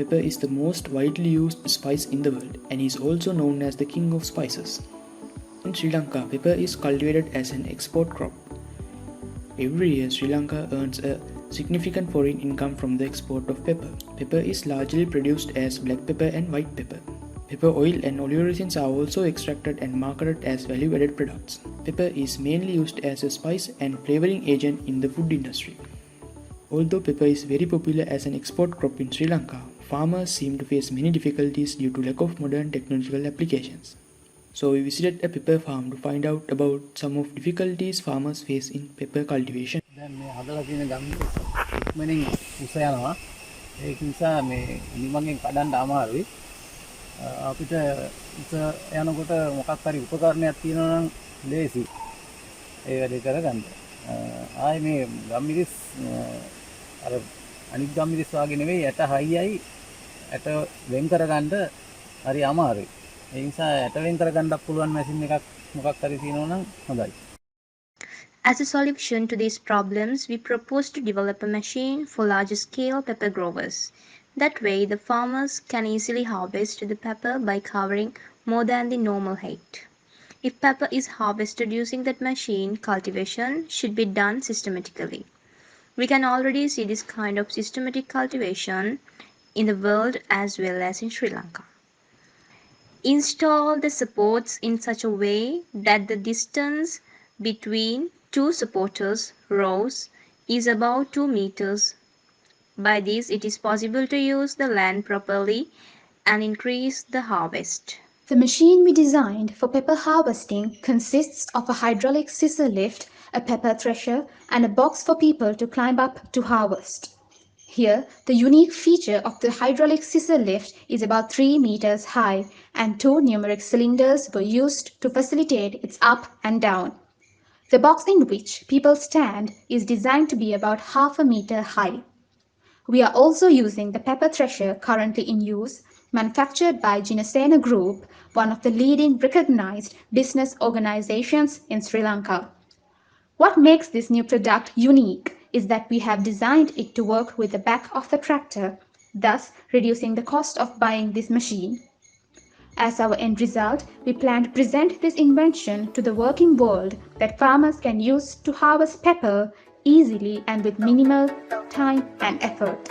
pepper is the most widely used spice in the world and is also known as the king of spices. In Sri Lanka, pepper is cultivated as an export crop. Every year, Sri Lanka earns a significant foreign income from the export of pepper. Pepper is largely produced as black pepper and white pepper. Pepper oil and oleoresins are also extracted and marketed as value-added products. Pepper is mainly used as a spice and flavoring agent in the food industry. Although pepper is very popular as an export crop in Sri Lanka, farmers seem to face many difficulties due to lack of modern technological applications. So we visited a pepper farm to find out about some of difficulties farmers face in pepper cultivation. දැන් මේ හදලා තියෙන ගම් ඉක්මනින් උස යනවා. ඒක නිසා මේ නිමගෙන් කඩන්න අමාරුයි. අපිට උස යනකොට මොකක් හරි උපකරණයක් තියෙනවා නම් ලේසි. ඒ වැඩේ කරගන්න. ආයේ මේ ගම්මිරිස් අර අනිත් ගම්මිරිස් වගේ නෙවෙයි යට හයියයි යට වෙන් කරගන්න හරි අමාරුයි. ඒ නිසා යට වෙන් කරගන්නත් පුළුවන් මැෂින් එකක් මොකක් හරි තියෙනවා නම් හොඳයි. As a solution to these problems, we propose to develop a machine for larger-scale pepper growers. That way, the farmers can easily harvest the pepper by covering more than the normal height. If pepper is harvested using that machine, cultivation should be done systematically. We can already see this kind of systematic cultivation in the world as well as in Sri Lanka. Install the supports in such a way that the distance between two supporters rows is about 2 meters. By this, it is possible to use the land properly and increase the harvest. The machine we designed for pepper harvesting consists of a hydraulic scissor lift, a pepper thresher, and a box for people to climb up to harvest. Here, the unique feature of the hydraulic scissor lift is about 3 meters high, and 2 numeric cylinders were used to facilitate its up and down. The box in which people stand is designed to be about half a meter high. We are also using the pepper thresher currently in use, manufactured by Jinasena Group, one of the leading recognized business organizations in Sri Lanka. What makes this new product unique is that we have designed it to work with the back of the tractor, thus reducing the cost of buying this machine. As our end result, we plan to present this invention to the working world that farmers can use to harvest pepper easily and with minimal time and effort.